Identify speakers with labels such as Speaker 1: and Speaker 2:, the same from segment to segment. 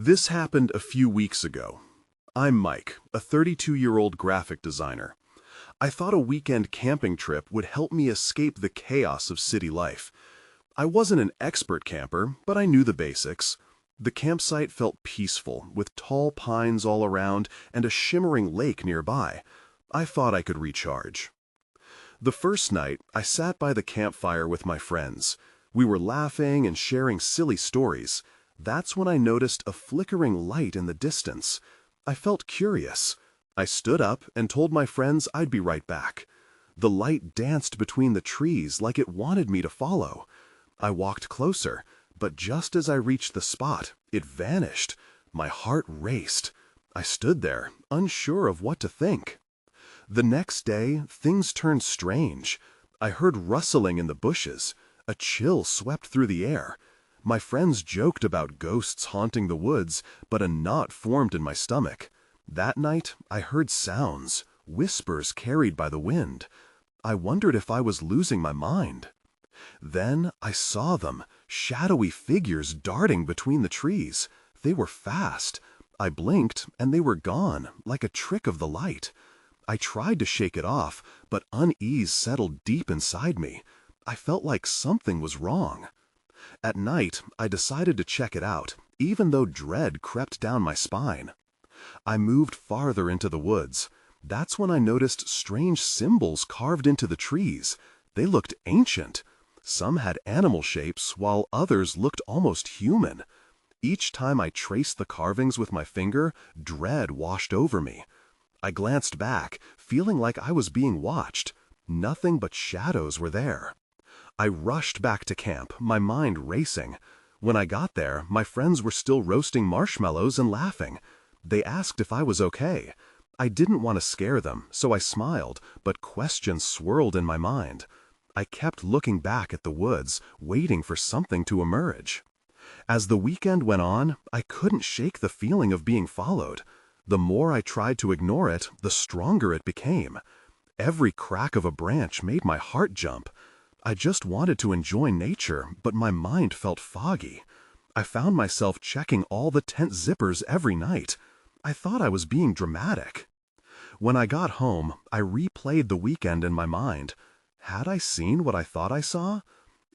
Speaker 1: This happened a few weeks ago. I'm Mike, a 32-year-old graphic designer. I thought a weekend camping trip would help me escape the chaos of city life. I wasn't an expert camper, but I knew the basics. The campsite felt peaceful, with tall pines all around and a shimmering lake nearby. I thought I could recharge. The first night, I sat by the campfire with my friends. We were laughing and sharing silly stories. That's when I noticed a flickering light in the distance. I felt curious. I stood up and told my friends I'd be right back. The light danced between the trees like it wanted me to follow. I walked closer, but just as I reached the spot, it vanished. My heart raced. I stood there, unsure of what to think. The next day, things turned strange. I heard rustling in the bushes. A chill swept through the air. My friends joked about ghosts haunting the woods, but a knot formed in my stomach. That night, I heard sounds, whispers carried by the wind. I wondered if I was losing my mind. Then I saw them, shadowy figures darting between the trees. They were fast. I blinked, and they were gone, like a trick of the light. I tried to shake it off, but unease settled deep inside me. I felt like something was wrong. At night, I decided to check it out, even though dread crept down my spine. I moved farther into the woods. That's when I noticed strange symbols carved into the trees. They looked ancient. Some had animal shapes, while others looked almost human. Each time I traced the carvings with my finger, dread washed over me. I glanced back, feeling like I was being watched. Nothing but shadows were there. I rushed back to camp, my mind racing. When I got there, my friends were still roasting marshmallows and laughing. They asked if I was okay. I didn't want to scare them, so I smiled, but questions swirled in my mind. I kept looking back at the woods, waiting for something to emerge. As the weekend went on, I couldn't shake the feeling of being followed. The more I tried to ignore it, the stronger it became. Every crack of a branch made my heart jump. I just wanted to enjoy nature, but my mind felt foggy. I found myself checking all the tent zippers every night. I thought I was being dramatic. When I got home, I replayed the weekend in my mind. Had I seen what I thought I saw?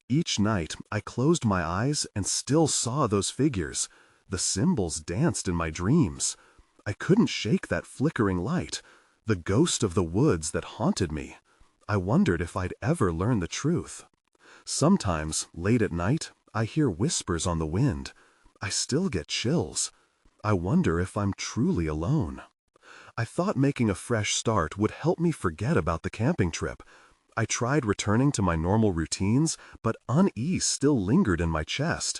Speaker 1: Each night, I closed my eyes and still saw those figures. The symbols danced in my dreams. I couldn't shake that flickering light, the ghost of the woods that haunted me. I wondered if I'd ever learn the truth. Sometimes, late at night, I hear whispers on the wind. I still get chills. I wonder if I'm truly alone. I thought making a fresh start would help me forget about the camping trip. I tried returning to my normal routines, but unease still lingered in my chest.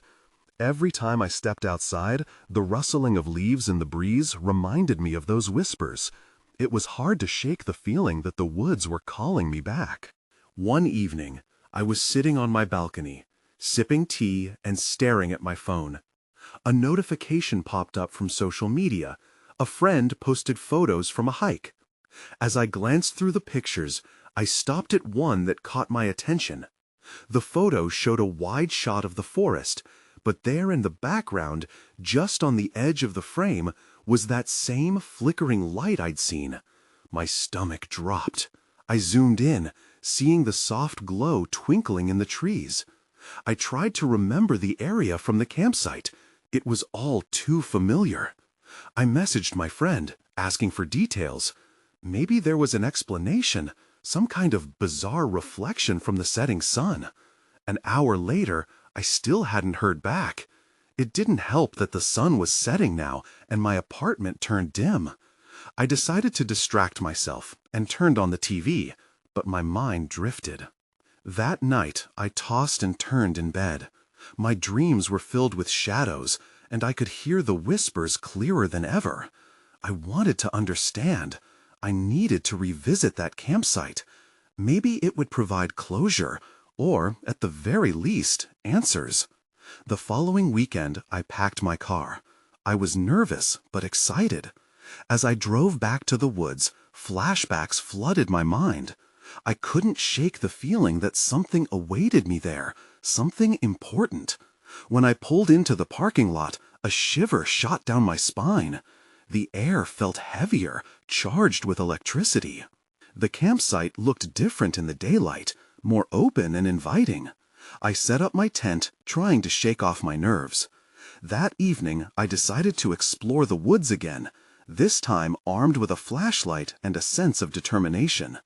Speaker 1: Every time I stepped outside, the rustling of leaves in the breeze reminded me of those whispers. It was hard to shake the feeling that the woods were calling me back. One evening, I was sitting on my balcony, sipping tea and staring at my phone. A notification popped up from social media. A friend posted photos from a hike. As I glanced through the pictures, I stopped at one that caught my attention. The photo showed a wide shot of the forest, but there in the background, just on the edge of the frame, was that same flickering light I'd seen. My stomach dropped. I zoomed in, seeing the soft glow twinkling in the trees. I tried to remember the area from the campsite. It was all too familiar. I messaged my friend, asking for details. Maybe there was an explanation, some kind of bizarre reflection from the setting sun. An hour later, I still hadn't heard back. It didn't help that the sun was setting now and my apartment turned dim. I decided to distract myself and turned on the TV, but my mind drifted. That night, I tossed and turned in bed. My dreams were filled with shadows, and I could hear the whispers clearer than ever. I wanted to understand. I needed to revisit that campsite. Maybe it would provide closure, or, at the very least, answers. The following weekend, I packed my car. I was nervous, but excited. As I drove back to the woods, flashbacks flooded my mind. I couldn't shake the feeling that something awaited me there, something important. When I pulled into the parking lot, A shiver shot down my spine. The air felt heavier, charged with electricity. The campsite looked different in the daylight, more open and inviting. I set up my tent, trying to shake off my nerves. That evening, I decided to explore the woods again, this time armed with a flashlight and a sense of determination.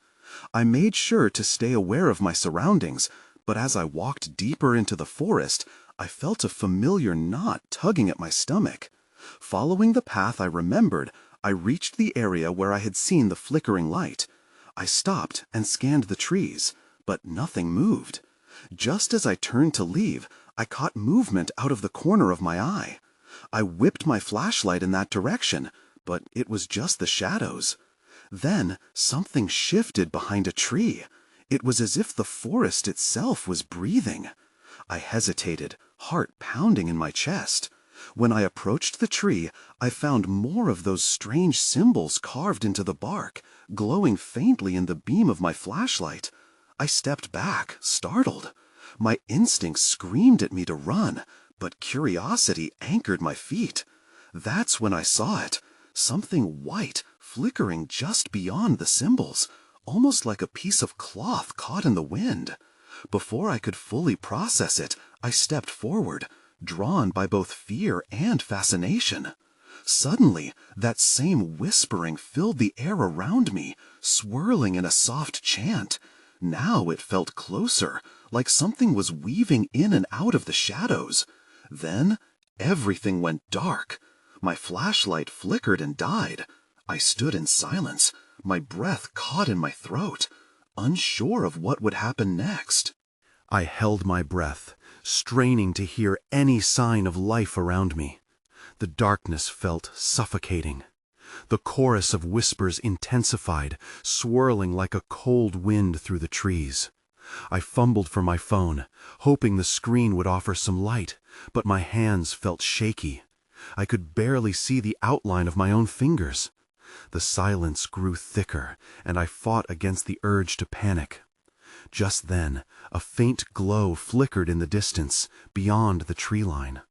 Speaker 1: I made sure to stay aware of my surroundings, but as I walked deeper into the forest, I felt a familiar knot tugging at my stomach. Following the path I remembered, I reached the area where I had seen the flickering light. I stopped and scanned the trees, but nothing moved. Just as I turned to leave, I caught movement out of the corner of my eye. I whipped my flashlight in that direction, but it was just the shadows. Then something shifted behind a tree. It was as if the forest itself was breathing. I hesitated, heart pounding in my chest. When I approached the tree, I found more of those strange symbols carved into the bark, glowing faintly in the beam of my flashlight. I stepped back, startled. My instincts screamed at me to run, but curiosity anchored my feet. That's when I saw it. Something white flickering just beyond the symbols, almost like a piece of cloth caught in the wind. Before I could fully process it, I stepped forward, drawn by both fear and fascination. Suddenly, that same whispering filled the air around me, swirling in a soft chant. Now it felt closer, like something was weaving in and out of the shadows. Then, everything went dark. My flashlight flickered and died. I stood in silence, my breath caught in my throat, unsure of what would happen next. I held my breath, straining to hear any sign of life around me. The darkness felt suffocating. The chorus of whispers intensified, swirling like a cold wind through the trees. I fumbled for my phone, hoping the screen would offer some light, but my hands felt shaky. I could barely see the outline of my own fingers. The silence grew thicker, and I fought against the urge to panic. Just then, a faint glow flickered in the distance, beyond the tree line.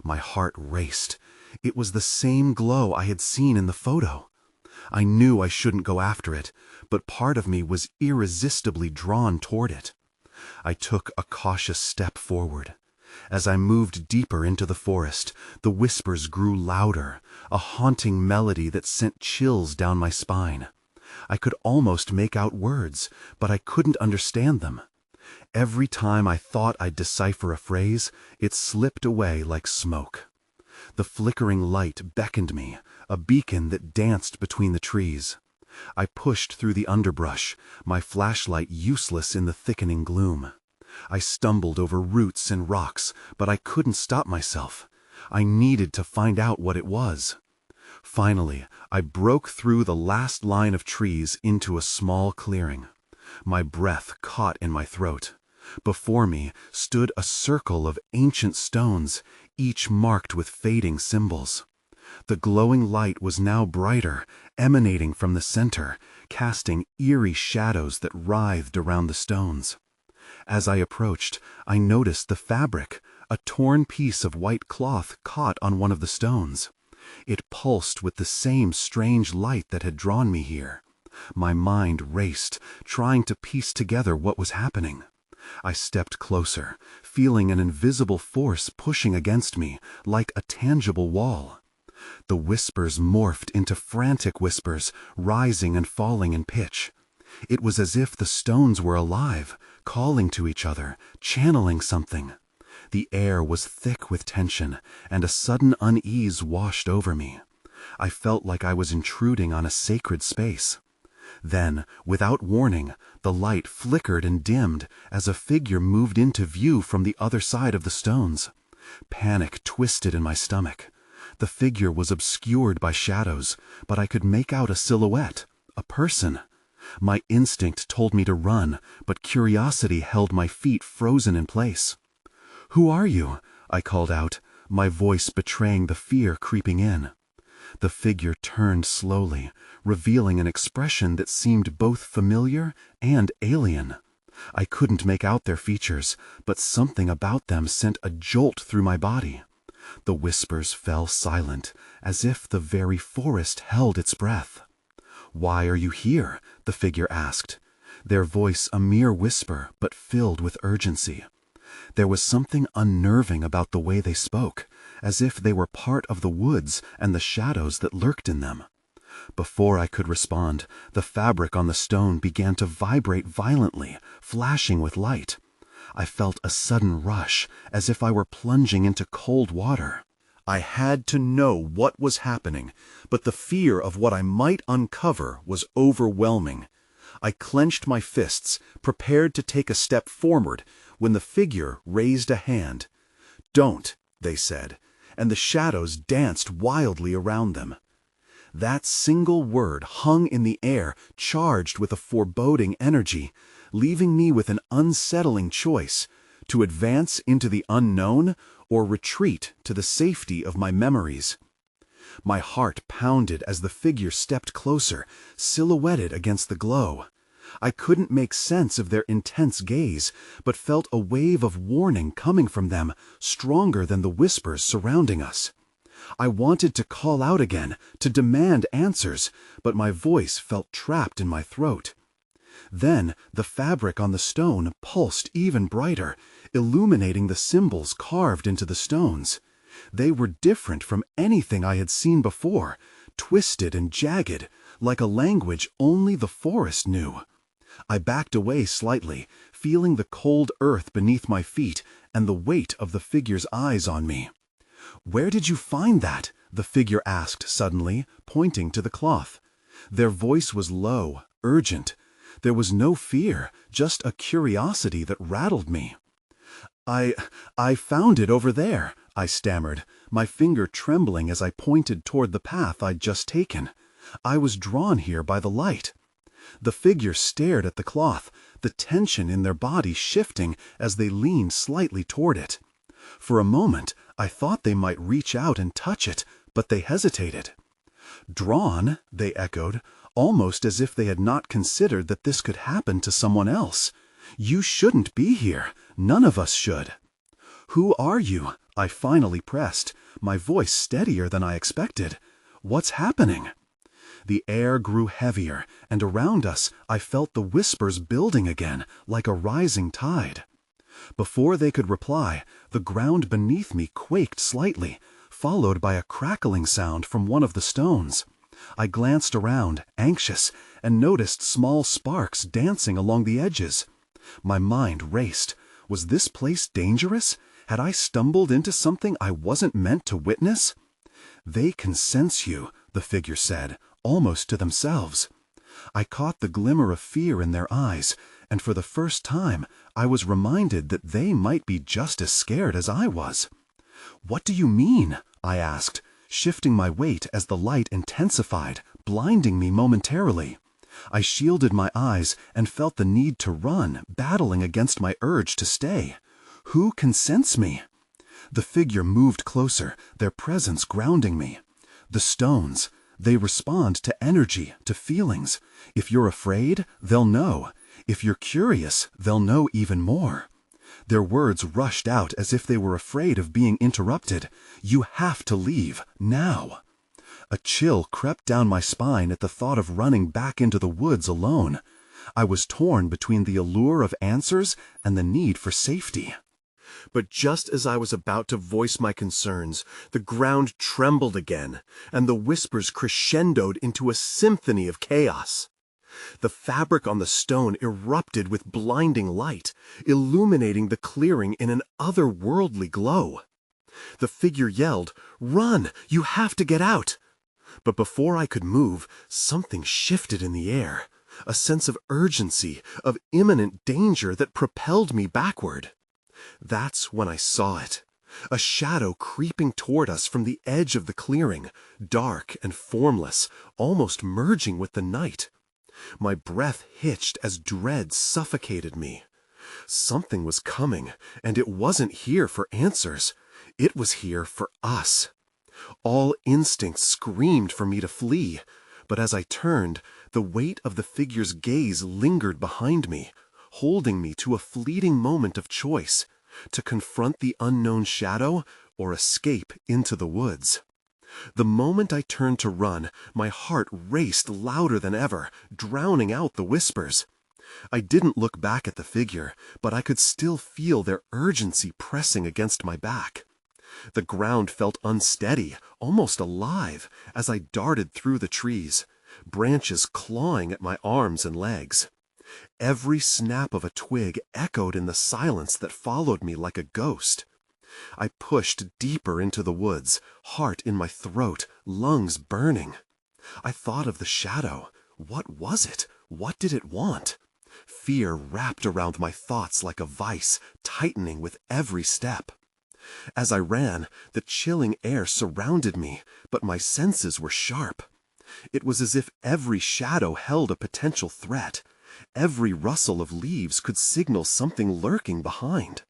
Speaker 1: My heart raced. It was the same glow I had seen in the photo. I knew I shouldn't go after it, but part of me was irresistibly drawn toward it. I took a cautious step forward. As I moved deeper into the forest, the whispers grew louder, a haunting melody that sent chills down my spine. I could almost make out words, but I couldn't understand them. Every time I thought I'd decipher a phrase, it slipped away like smoke. The flickering light beckoned me, a beacon that danced between the trees. I pushed through the underbrush, my flashlight useless in the thickening gloom. I stumbled over roots and rocks, but I couldn't stop myself. I needed to find out what it was. Finally, I broke through the last line of trees into a small clearing. My breath caught in my throat. Before me stood a circle of ancient stones, each marked with fading symbols. The glowing light was now brighter, emanating from the center, casting eerie shadows that writhed around the stones. As I approached, I noticed the fabric, a torn piece of white cloth caught on one of the stones. It pulsed with the same strange light that had drawn me here. My mind raced, trying to piece together what was happening. I stepped closer, feeling an invisible force pushing against me, like a tangible wall. The whispers morphed into frantic whispers, rising and falling in pitch. It was as if the stones were alive, calling to each other, channeling something. The air was thick with tension, and a sudden unease washed over me. I felt like I was intruding on a sacred space. Then, without warning, the light flickered and dimmed as a figure moved into view from the other side of the stones. Panic twisted in my stomach. The figure was obscured by shadows, but I could make out a silhouette, a person. My instinct told me to run, but curiosity held my feet frozen in place. "Who are you?" I called out, my voice betraying the fear creeping in. The figure turned slowly, revealing an expression that seemed both familiar and alien. I couldn't make out their features, but something about them sent a jolt through my body. The whispers fell silent, as if the very forest held its breath. "Why are you here?" the figure asked, their voice a mere whisper but filled with urgency. There was something unnerving about the way they spoke, as if they were part of the woods and the shadows that lurked in them. Before I could respond, the fabric on the stone began to vibrate violently, flashing with light. I felt a sudden rush, as if I were plunging into cold water. I had to know what was happening, but the fear of what I might uncover was overwhelming. I clenched my fists, prepared to take a step forward, when the figure raised a hand. "Don't," they said, and the shadows danced wildly around them. That single word hung in the air, charged with a foreboding energy, leaving me with an unsettling choice: to advance into the unknown or retreat to the safety of my memories. My heart pounded as the figure stepped closer, silhouetted against the glow. I couldn't make sense of their intense gaze, but felt a wave of warning coming from them, stronger than the whispers surrounding us. I wanted to call out again, to demand answers, but my voice felt trapped in my throat. Then the fabric on the stone pulsed even brighter, illuminating the symbols carved into the stones. They were different from anything I had seen before, twisted and jagged, like a language only the forest knew. I backed away slightly, feeling the cold earth beneath my feet and the weight of the figure's eyes on me. "Where did you find that?" the figure asked suddenly, pointing to the cloth. Their voice was low, urgent. There was no fear, just a curiosity that rattled me. I found it over there," I stammered, my finger trembling as I pointed toward the path I'd just taken. "I was drawn here by the light." The figure stared at the cloth, the tension in their body shifting as they leaned slightly toward it. For a moment, I thought they might reach out and touch it, but they hesitated. "Drawn?" they echoed, almost as if they had not considered that this could happen to someone else. "You shouldn't be here. None of us should." "Who are you?" I finally pressed, my voice steadier than I expected. "What's happening?" The air grew heavier, and around us I felt the whispers building again, like a rising tide. Before they could reply, the ground beneath me quaked slightly, followed by a crackling sound from one of the stones. I glanced around, anxious, and noticed small sparks dancing along the edges. My mind raced. Was this place dangerous? Had I stumbled into something I wasn't meant to witness? "They can sense you," the figure said, almost to themselves. I caught the glimmer of fear in their eyes, and for the first time I was reminded that they might be just as scared as I was. "What do you mean?" I asked, shifting my weight as the light intensified, blinding me momentarily. I shielded my eyes and felt the need to run, battling against my urge to stay. "Who can sense me?" The figure moved closer, their presence grounding me. "The stones. They respond to energy, to feelings. If you're afraid, they'll know. If you're curious, they'll know even more." Their words rushed out as if they were afraid of being interrupted. "You have to leave, now." A chill crept down my spine at the thought of running back into the woods alone. I was torn between the allure of answers and the need for safety. But just as I was about to voice my concerns, the ground trembled again, and the whispers crescendoed into a symphony of chaos. The fabric on the stone erupted with blinding light, illuminating the clearing in an otherworldly glow. The figure yelled, "Run! You have to get out!" But before I could move, something shifted in the air, a sense of urgency, of imminent danger that propelled me backward. That's when I saw it. A shadow creeping toward us from the edge of the clearing, dark and formless, almost merging with the night. My breath hitched as dread suffocated me. Something was coming, and it wasn't here for answers. It was here for us. All instincts screamed for me to flee, but as I turned, the weight of the figure's gaze lingered behind me, holding me to a fleeting moment of choice, to confront the unknown shadow or escape into the woods. The moment I turned to run, my heart raced louder than ever, drowning out the whispers. I didn't look back at the figure, but I could still feel their urgency pressing against my back. The ground felt unsteady, almost alive, as I darted through the trees, branches clawing at my arms and legs. Every snap of a twig echoed in the silence that followed me like a ghost. I pushed deeper into the woods, heart in my throat, lungs burning. I thought of the shadow. What was it? What did it want? Fear wrapped around my thoughts like a vice, tightening with every step. As I ran, the chilling air surrounded me, but my senses were sharp. It was as if every shadow held a potential threat. Every rustle of leaves could signal something lurking behind.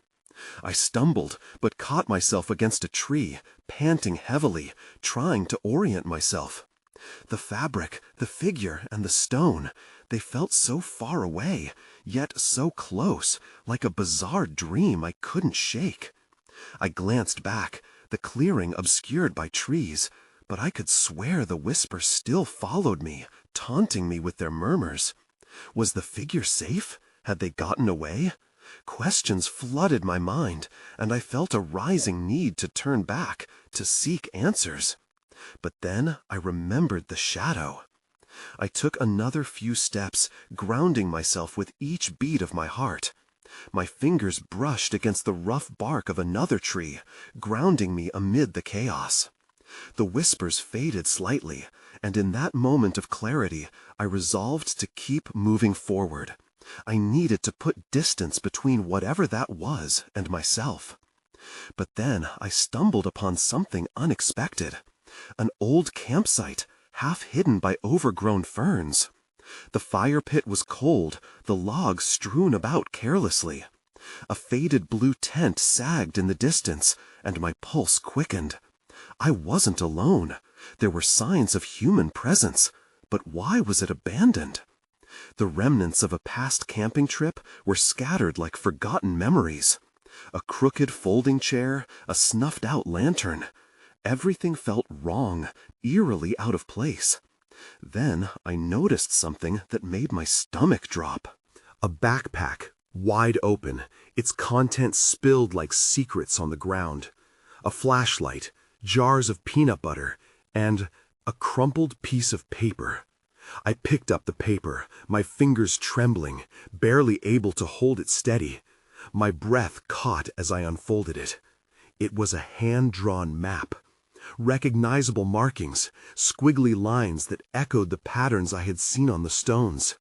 Speaker 1: I stumbled, but caught myself against a tree, panting heavily, trying to orient myself. The fabric, the figure, and the stone, they felt so far away, yet so close, like a bizarre dream I couldn't shake. I glanced back, the clearing obscured by trees, but I could swear the whisper still followed me, taunting me with their murmurs. Was the figure safe? Had they gotten away? Questions flooded my mind, and I felt a rising need to turn back, to seek answers. But then I remembered the shadow. I took another few steps, grounding myself with each beat of my heart. My fingers brushed against the rough bark of another tree, grounding me amid the chaos. The whispers faded slightly, and in that moment of clarity, I resolved to keep moving forward. I needed to put distance between whatever that was and myself. But then I stumbled upon something unexpected. An old campsite, half hidden by overgrown ferns. The fire pit was cold, the logs strewn about carelessly. A faded blue tent sagged in the distance, and my pulse quickened. I wasn't alone. There were signs of human presence, but why was it abandoned? The remnants of a past camping trip were scattered like forgotten memories. A crooked folding chair, a snuffed-out lantern. Everything felt wrong, eerily out of place. Then I noticed something that made my stomach drop. A backpack, wide open, its contents spilled like secrets on the ground. A flashlight, jars of peanut butter, and a crumpled piece of paper. I picked up the paper, my fingers trembling, barely able to hold it steady. My breath caught as I unfolded it. It was a hand-drawn map. Recognizable markings, squiggly lines that echoed the patterns I had seen on the stones.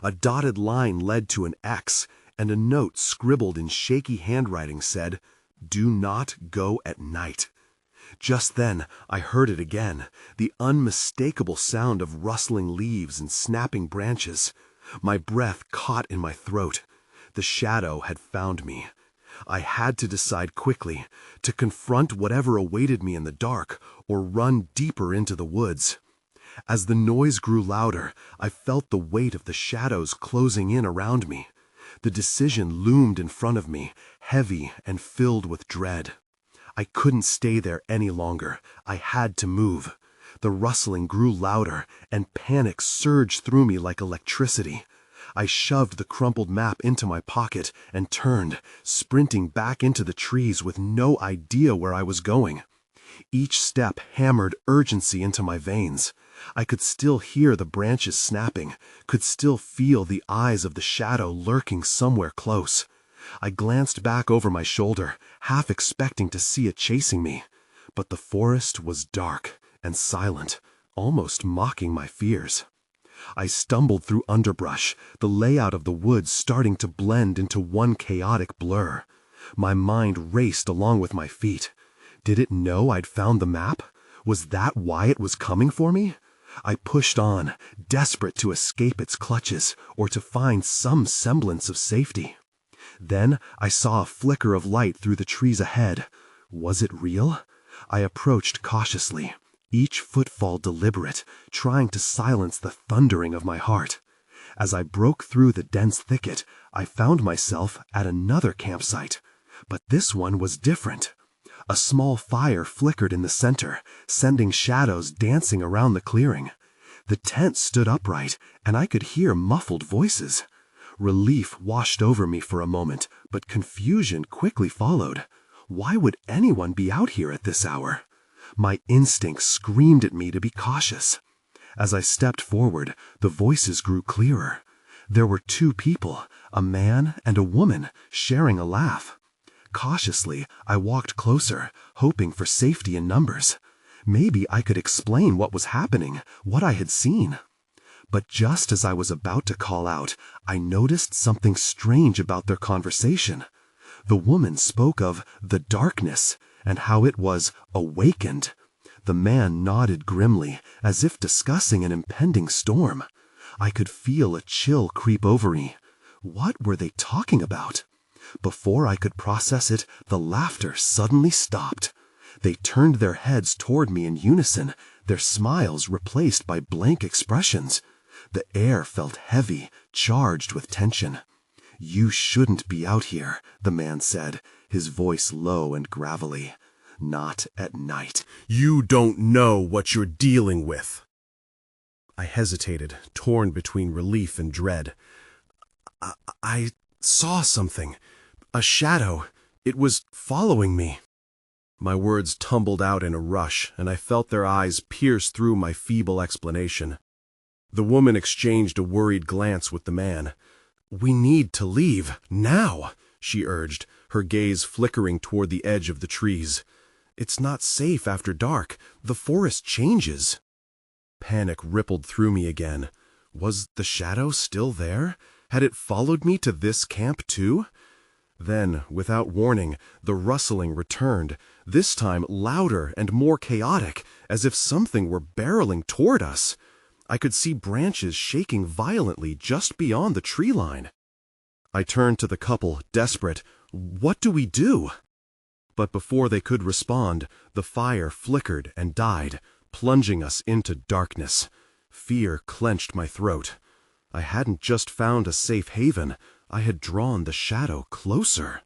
Speaker 1: A dotted line led to an X, and a note scribbled in shaky handwriting said, "Do not go at night." Just then, I heard it again, the unmistakable sound of rustling leaves and snapping branches. My breath caught in my throat. The shadow had found me. I had to decide quickly, to confront whatever awaited me in the dark, or run deeper into the woods. As the noise grew louder, I felt the weight of the shadows closing in around me. The decision loomed in front of me, heavy and filled with dread. I couldn't stay there any longer. I had to move. The rustling grew louder, and panic surged through me like electricity. I shoved the crumpled map into my pocket and turned, sprinting back into the trees with no idea where I was going. Each step hammered urgency into my veins. I could still hear the branches snapping, could still feel the eyes of the shadow lurking somewhere close. I glanced back over my shoulder, half expecting to see it chasing me. But the forest was dark and silent, almost mocking my fears. I stumbled through underbrush, the layout of the woods starting to blend into one chaotic blur. My mind raced along with my feet. Did it know I'd found the map? Was that why it was coming for me? I pushed on, desperate to escape its clutches or to find some semblance of safety. Then I saw a flicker of light through the trees ahead. Was it real? I approached cautiously, each footfall deliberate, trying to silence the thundering of my heart. As I broke through the dense thicket, I found myself at another campsite. But this one was different. A small fire flickered in the center, sending shadows dancing around the clearing. The tent stood upright, and I could hear muffled voices. Relief washed over me for a moment, but confusion quickly followed. Why would anyone be out here at this hour? My instinct screamed at me to be cautious. As I stepped forward, the voices grew clearer. There were two people, a man and a woman, sharing a laugh. Cautiously, I walked closer, hoping for safety in numbers. Maybe I could explain what was happening, what I had seen. But just as I was about to call out, I noticed something strange about their conversation. The woman spoke of the darkness and how it was awakened. The man nodded grimly, as if discussing an impending storm. I could feel a chill creep over me. What were they talking about? Before I could process it, the laughter suddenly stopped. They turned their heads toward me in unison, their smiles replaced by blank expressions. The air felt heavy, charged with tension. "You shouldn't be out here," the man said, his voice low and gravelly. "Not at night. You don't know what you're dealing with." I hesitated, torn between relief and dread. I saw something. A shadow. It was following me. My words tumbled out in a rush, and I felt their eyes pierce through my feeble explanation. The woman exchanged a worried glance with the man. "We need to leave, now," she urged, her gaze flickering toward the edge of the trees. "It's not safe after dark. The forest changes." Panic rippled through me again. Was the shadow still there? Had it followed me to this camp too? Then, without warning, the rustling returned, this time louder and more chaotic, as if something were barreling toward us. I could see branches shaking violently just beyond the tree line. I turned to the couple, desperate. "What do we do?" But before they could respond, the fire flickered and died, plunging us into darkness. Fear clenched my throat. I hadn't just found a safe haven, I had drawn the shadow closer.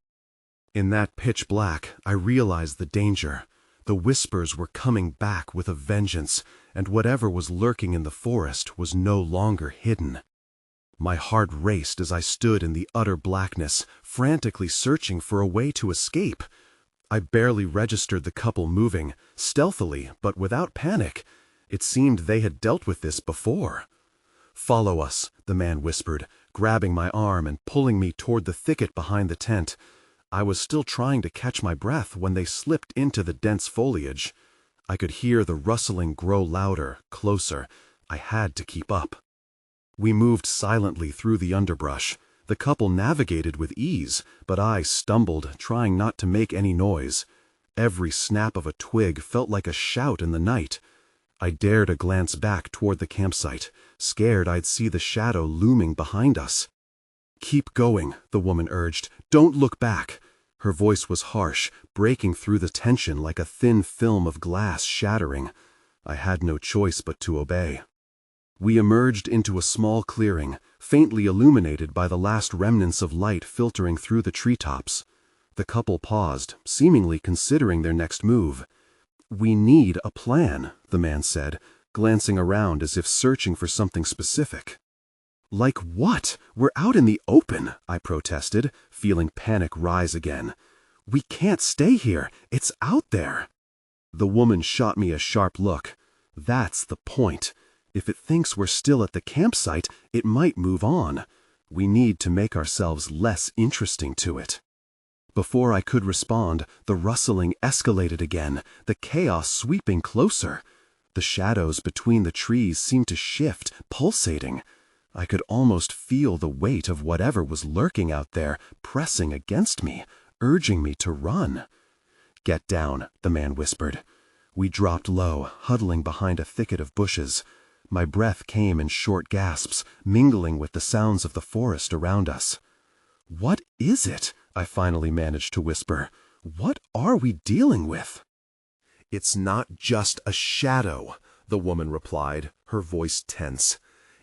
Speaker 1: In that pitch black, I realized the danger. The whispers were coming back with a vengeance, and whatever was lurking in the forest was no longer hidden. My heart raced as I stood in the utter blackness, frantically searching for a way to escape. I barely registered the couple moving, stealthily but without panic. It seemed they had dealt with this before. "Follow us," the man whispered, grabbing my arm and pulling me toward the thicket behind the tent. I was still trying to catch my breath when they slipped into the dense foliage. I could hear the rustling grow louder, closer. I had to keep up. We moved silently through the underbrush. The couple navigated with ease, but I stumbled, trying not to make any noise. Every snap of a twig felt like a shout in the night. I dared a glance back toward the campsite, scared I'd see the shadow looming behind us. "Keep going," the woman urged. "Don't look back." Her voice was harsh, breaking through the tension like a thin film of glass shattering. I had no choice but to obey. We emerged into a small clearing, faintly illuminated by the last remnants of light filtering through the treetops. The couple paused, seemingly considering their next move. "We need a plan," the man said, glancing around as if searching for something specific. "Like what? We're out in the open," I protested, feeling panic rise again. "We can't stay here. It's out there." The woman shot me a sharp look. "That's the point. If it thinks we're still at the campsite, it might move on. We need to make ourselves less interesting to it." Before I could respond, the rustling escalated again, the chaos sweeping closer. The shadows between the trees seemed to shift, pulsating. I could almost feel the weight of whatever was lurking out there, pressing against me, urging me to run. "Get down," the man whispered. We dropped low, huddling behind a thicket of bushes. My breath came in short gasps, mingling with the sounds of the forest around us. "What is it?" I finally managed to whisper. "What are we dealing with?" "It's not just a shadow," the woman replied, her voice tense.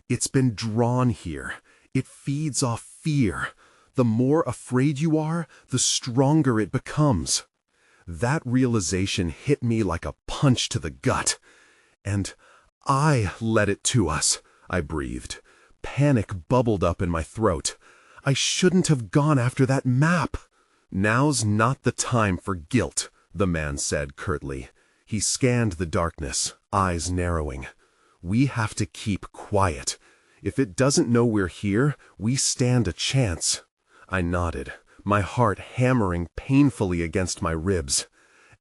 Speaker 1: "It's been drawn here. It feeds off fear. The more afraid you are, the stronger it becomes. That realization hit me like a punch to the gut. And I led it to us, I breathed. Panic bubbled up in my throat. I shouldn't have gone after that map. Now's not the time for guilt, the man said curtly. He scanned the darkness, eyes narrowing. We have to keep quiet. If it doesn't know we're here, we stand a chance. I nodded, my heart hammering painfully against my ribs.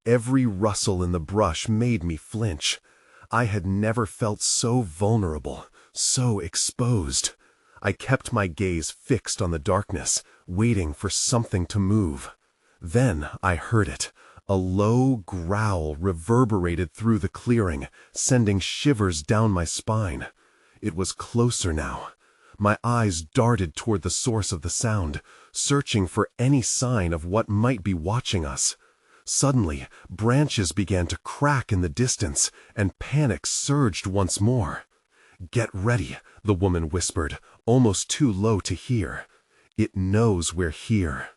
Speaker 1: Every rustle in the brush made me flinch. I had never felt so vulnerable, so exposed. I kept my gaze fixed on the darkness, waiting for something to move. Then I heard it. A low growl reverberated through the clearing, sending shivers down my spine. It was closer now. My eyes darted toward the source of the sound, searching for any sign of what might be watching us. Suddenly, branches began to crack in the distance, and panic surged once more. "Get ready," the woman whispered, almost too low to hear. "It knows we're here."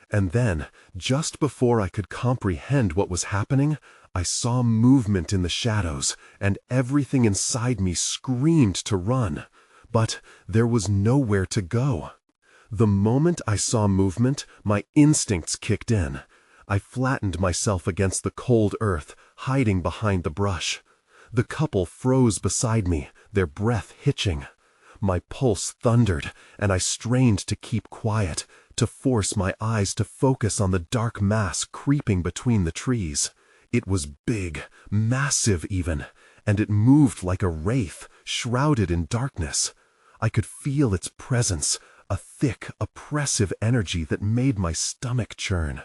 Speaker 1: And then, just before I could comprehend what was happening, I saw movement in the shadows, and everything inside me screamed to run. But there was nowhere to go. The moment I saw movement, my instincts kicked in. I flattened myself against the cold earth, hiding behind the brush. The couple froze beside me, their breath hitching. My pulse thundered, and I strained to keep quiet, to force my eyes to focus on the dark mass creeping between the trees. It was big, massive even, and it moved like a wraith, shrouded in darkness. I could feel its presence, a thick, oppressive energy that made my stomach churn.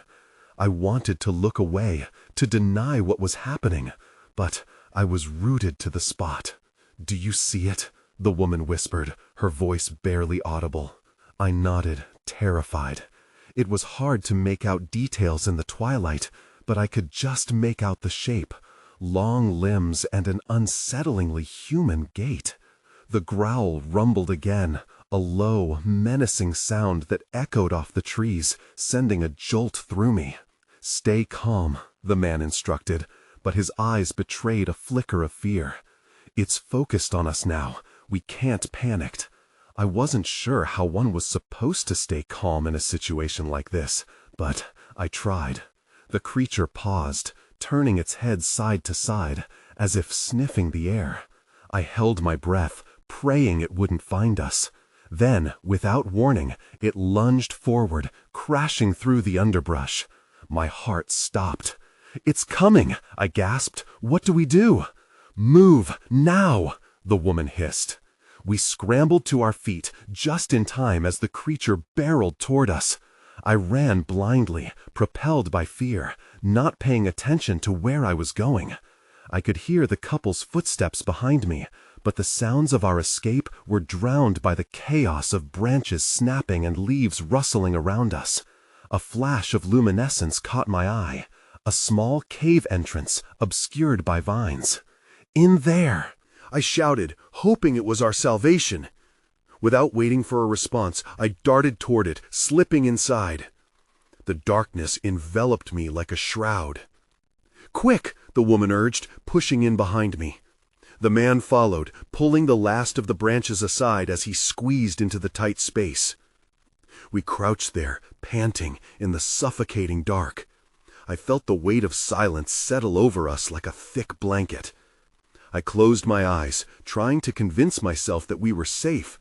Speaker 1: I wanted to look away, to deny what was happening, but I was rooted to the spot. "Do you see it?" the woman whispered, her voice barely audible. I nodded, terrified. It was hard to make out details in the twilight, but I could just make out the shape, long limbs and an unsettlingly human gait. The growl rumbled again, a low, menacing sound that echoed off the trees, sending a jolt through me. "Stay calm," the man instructed, but his eyes betrayed a flicker of fear. "It's focused on us now. We can't panic." I wasn't sure how one was supposed to stay calm in a situation like this, but I tried. The creature paused, turning its head side to side, as if sniffing the air. I held my breath, praying it wouldn't find us. Then, without warning, it lunged forward, crashing through the underbrush. My heart stopped. "It's coming!" I gasped. "What do we do?" "Move, now!" the woman hissed. We scrambled to our feet just in time as the creature barreled toward us. I ran blindly, propelled by fear, not paying attention to where I was going. I could hear the couple's footsteps behind me, but the sounds of our escape were drowned by the chaos of branches snapping and leaves rustling around us. A flash of luminescence caught my eye, a small cave entrance obscured by vines. "In there!" I shouted, hoping it was our salvation. Without waiting for a response, I darted toward it, slipping inside. The darkness enveloped me like a shroud. "Quick!" the woman urged, pushing in behind me. The man followed, pulling the last of the branches aside as he squeezed into the tight space. We crouched there, panting, in the suffocating dark. I felt the weight of silence settle over us like a thick blanket. I closed my eyes, trying to convince myself that we were safe,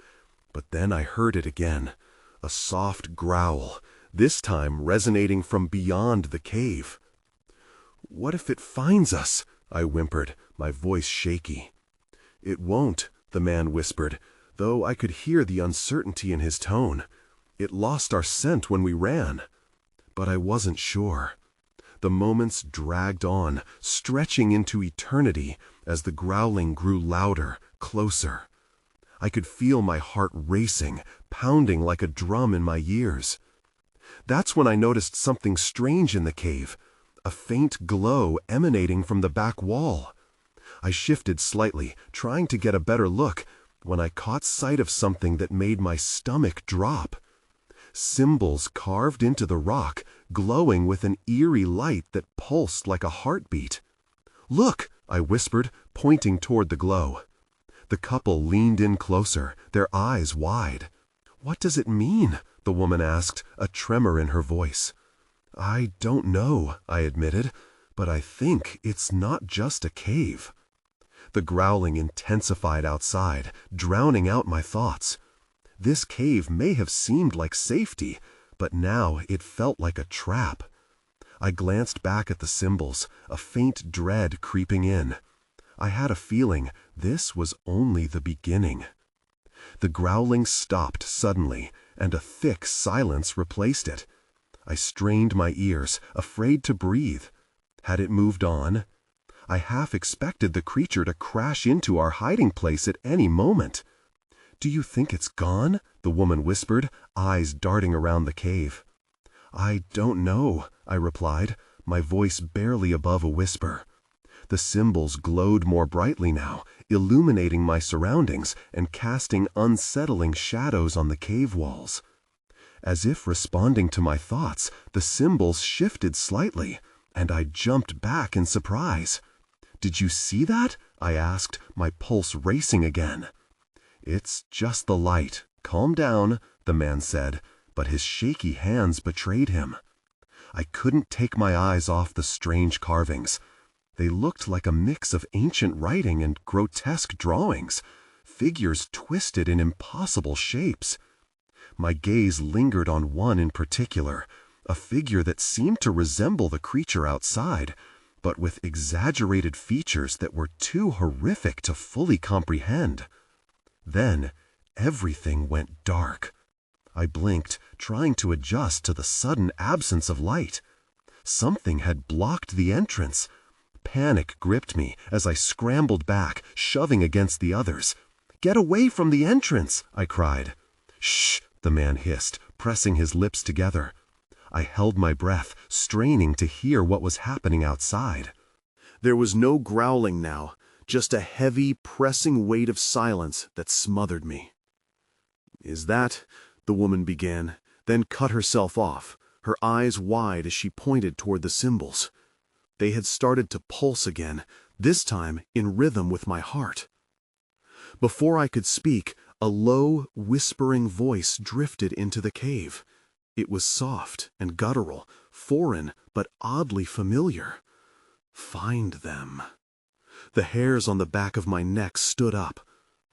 Speaker 1: but then I heard it again, a soft growl, this time resonating from beyond the cave. "What if it finds us?" I whimpered, my voice shaky. "It won't," the man whispered, though I could hear the uncertainty in his tone. "It lost our scent when we ran." But I wasn't sure. The moments dragged on, stretching into eternity as the growling grew louder, closer. I could feel my heart racing, pounding like a drum in my ears. That's when I noticed something strange in the cave, a faint glow emanating from the back wall. I shifted slightly, trying to get a better look, when I caught sight of something that made my stomach drop. Symbols carved into the rock, glowing with an eerie light that pulsed like a heartbeat. "Look!" I whispered, pointing toward the glow. The couple leaned in closer, their eyes wide. "What does it mean?" the woman asked, a tremor in her voice. "I don't know," I admitted, "but I think it's not just a cave." The growling intensified outside, drowning out my thoughts. This cave may have seemed like safety, but now it felt like a trap. I glanced back at the symbols, a faint dread creeping in. I had a feeling this was only the beginning. The growling stopped suddenly, and a thick silence replaced it. I strained my ears, afraid to breathe. Had it moved on? I half expected the creature to crash into our hiding place at any moment. "Do you think it's gone?" the woman whispered, eyes darting around the cave. "I don't know," I replied, my voice barely above a whisper. The symbols glowed more brightly now, illuminating my surroundings and casting unsettling shadows on the cave walls. As if responding to my thoughts, the symbols shifted slightly, and I jumped back in surprise. "Did you see that?" I asked, my pulse racing again. "It's just the light. Calm down," the man said, but his shaky hands betrayed him. I couldn't take my eyes off the strange carvings. They looked like a mix of ancient writing and grotesque drawings, figures twisted in impossible shapes. My gaze lingered on one in particular, a figure that seemed to resemble the creature outside, but with exaggerated features that were too horrific to fully comprehend. Then, everything went dark. I blinked, trying to adjust to the sudden absence of light. Something had blocked the entrance. Panic gripped me as I scrambled back, shoving against the others. "Get away from the entrance!" I cried. "Shh!" the man hissed, pressing his lips together. I held my breath, straining to hear what was happening outside. There was no growling now, just a heavy, pressing weight of silence that smothered me. "Is that—" the woman began, then cut herself off, her eyes wide as she pointed toward the symbols. They had started to pulse again, this time in rhythm with my heart. Before I could speak, a low, whispering voice drifted into the cave. It was soft and guttural, foreign but oddly familiar. "Find them." The hairs on the back of my neck stood up.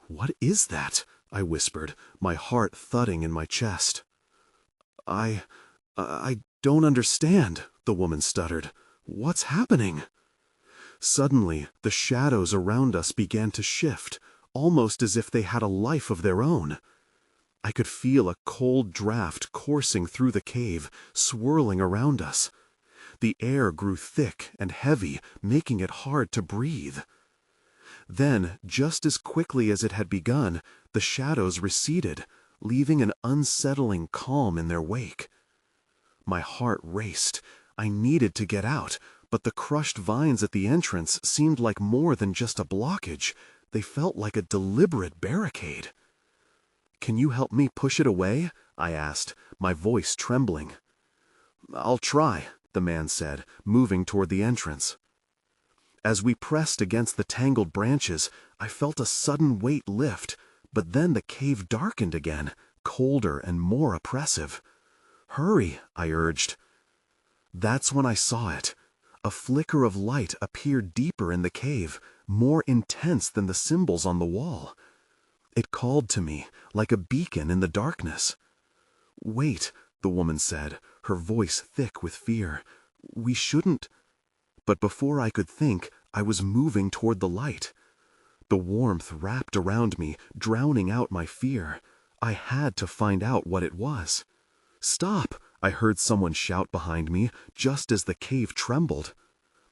Speaker 1: "What is that?" I whispered, my heart thudding in my chest. I don't understand," the woman stuttered. "What's happening?" Suddenly, the shadows around us began to shift, almost as if they had a life of their own. I could feel a cold draft coursing through the cave, swirling around us. The air grew thick and heavy, making it hard to breathe. Then, just as quickly as it had begun, the shadows receded, leaving an unsettling calm in their wake. My heart raced. I needed to get out, but the crushed vines at the entrance seemed like more than just a blockage. They felt like a deliberate barricade. "Can you help me push it away?" I asked, my voice trembling. "I'll try," the man said, moving toward the entrance. As we pressed against the tangled branches, I felt a sudden weight lift, but then the cave darkened again, colder and more oppressive. "Hurry," I urged. That's when I saw it. A flicker of light appeared deeper in the cave, more intense than the symbols on the wall. It called to me, like a beacon in the darkness. "Wait," the woman said, her voice thick with fear. "We shouldn't—" But before I could think, I was moving toward the light. The warmth wrapped around me, drowning out my fear. I had to find out what it was. "Stop!" I heard someone shout behind me, just as the cave trembled.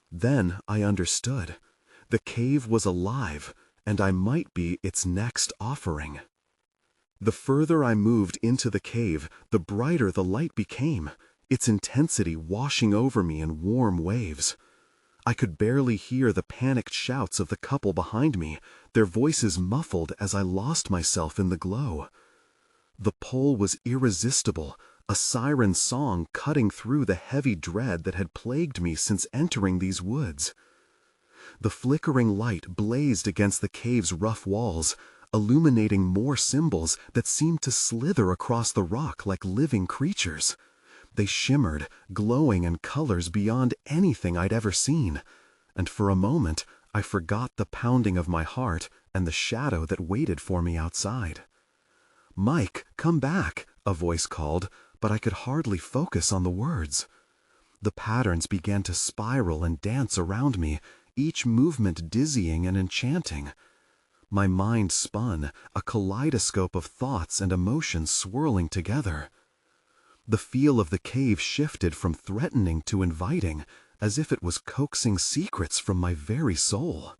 Speaker 1: Then I understood. The cave was alive, and I might be its next offering. The further I moved into the cave, the brighter the light became, its intensity washing over me in warm waves. I could barely hear the panicked shouts of the couple behind me, their voices muffled as I lost myself in the glow. The pull was irresistible, a siren song cutting through the heavy dread that had plagued me since entering these woods. The flickering light blazed against the cave's rough walls, illuminating more symbols that seemed to slither across the rock like living creatures. They shimmered, glowing in colors beyond anything I'd ever seen, and for a moment I forgot the pounding of my heart and the shadow that waited for me outside. "Mike, come back," a voice called, but I could hardly focus on the words. The patterns began to spiral and dance around me, each movement dizzying and enchanting. My mind spun, a kaleidoscope of thoughts and emotions swirling together. The feel of the cave shifted from threatening to inviting, as if it was coaxing secrets from my very soul.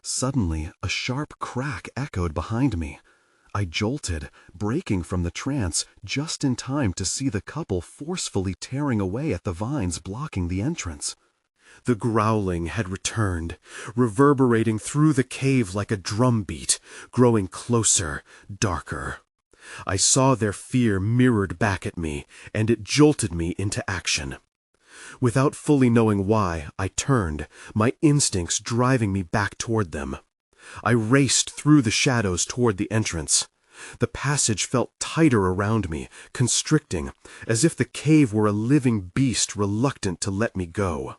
Speaker 1: Suddenly, a sharp crack echoed behind me. I jolted, breaking from the trance just in time to see the couple forcefully tearing away at the vines blocking the entrance. The growling had returned, reverberating through the cave like a drumbeat, growing closer, darker. I saw their fear mirrored back at me, and it jolted me into action. Without fully knowing why, I turned, my instincts driving me back toward them. I raced through the shadows toward the entrance. The passage felt tighter around me, constricting, as if the cave were a living beast reluctant to let me go.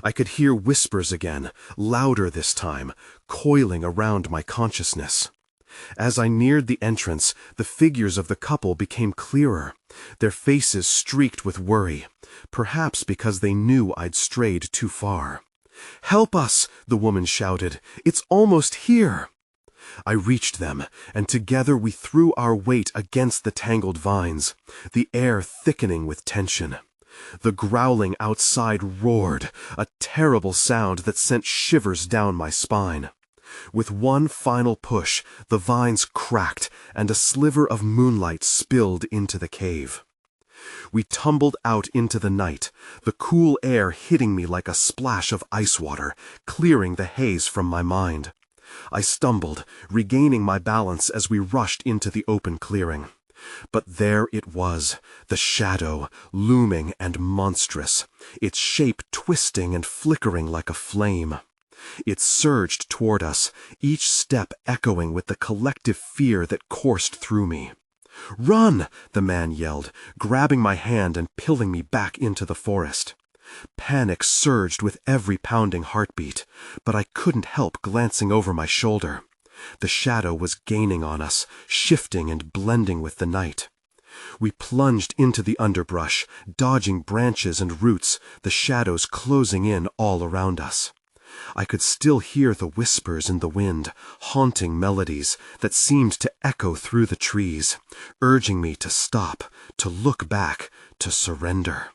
Speaker 1: I could hear whispers again, louder this time, coiling around my consciousness. As I neared the entrance, the figures of the couple became clearer, their faces streaked with worry, perhaps because they knew I'd strayed too far. "Help us!" the woman shouted. "It's almost here!" I reached them, and together we threw our weight against the tangled vines, the air thickening with tension. The growling outside roared, a terrible sound that sent shivers down my spine. With one final push, the vines cracked, and a sliver of moonlight spilled into the cave. We tumbled out into the night, the cool air hitting me like a splash of ice water, clearing the haze from my mind. I stumbled, regaining my balance as we rushed into the open clearing. But there it was, the shadow, looming and monstrous, its shape twisting and flickering like a flame. It surged toward us, each step echoing with the collective fear that coursed through me. "Run!" the man yelled, grabbing my hand and pulling me back into the forest. Panic surged with every pounding heartbeat, but I couldn't help glancing over my shoulder. The shadow was gaining on us, shifting and blending with the night. We plunged into the underbrush, dodging branches and roots, the shadows closing in all around us. I could still hear the whispers in the wind, haunting melodies that seemed to echo through the trees, urging me to stop, to look back, to surrender.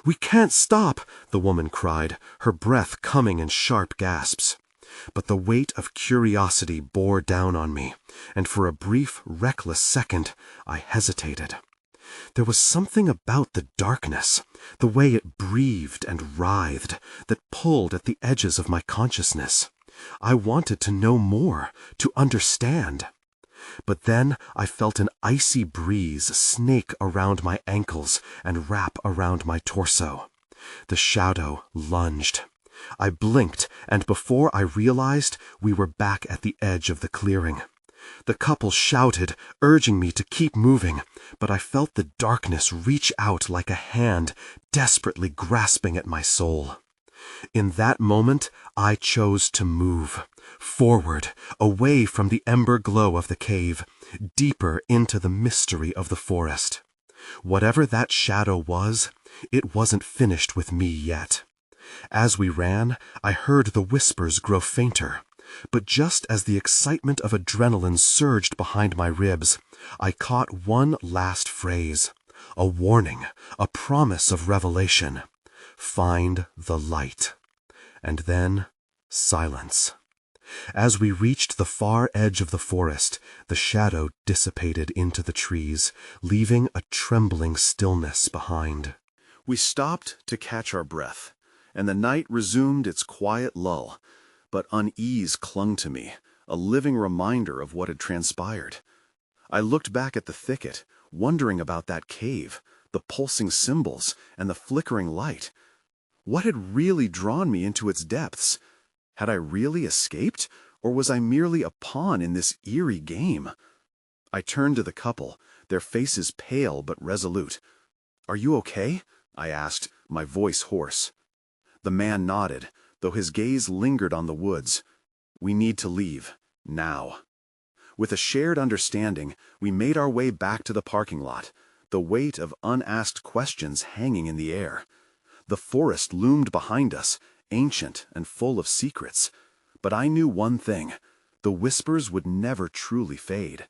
Speaker 1: "We can't stop!" the woman cried, her breath coming in sharp gasps. But the weight of curiosity bore down on me, and for a brief, reckless second, I hesitated. There was something about the darkness, the way it breathed and writhed, that pulled at the edges of my consciousness. I wanted to know more, to understand. But then I felt an icy breeze snake around my ankles and wrap around my torso. The shadow lunged. I blinked, and before I realized, we were back at the edge of the clearing. The couple shouted, urging me to keep moving, but I felt the darkness reach out like a hand, desperately grasping at my soul. In that moment, I chose to move, forward, away from the ember glow of the cave, deeper into the mystery of the forest. Whatever that shadow was, it wasn't finished with me yet. As we ran, I heard the whispers grow fainter, but just as the excitement of adrenaline surged behind my ribs, I caught one last phrase, a warning, a promise of revelation. "Find the light." And then, silence. As we reached the far edge of the forest, the shadow dissipated into the trees, leaving a trembling stillness behind. We stopped to catch our breath, and the night resumed its quiet lull, but unease clung to me, a living reminder of what had transpired. I looked back at the thicket, wondering about that cave, the pulsing symbols, and the flickering light. What had really drawn me into its depths? Had I really escaped, or was I merely a pawn in this eerie game? I turned to the couple, their faces pale but resolute. "Are you okay?" I asked, my voice hoarse. The man nodded, though his gaze lingered on the woods. "We need to leave, now." With a shared understanding, we made our way back to the parking lot, the weight of unasked questions hanging in the air. The forest loomed behind us, ancient and full of secrets. But I knew one thing: the whispers would never truly fade.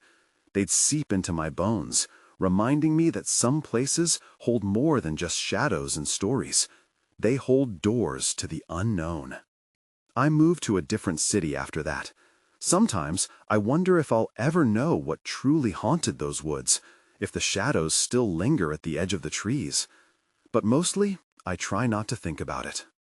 Speaker 1: They'd seep into my bones, reminding me that some places hold more than just shadows and stories. They hold doors to the unknown. I moved to a different city after that. Sometimes I wonder if I'll ever know what truly haunted those woods, if the shadows still linger at the edge of the trees. But mostly, I try not to think about it.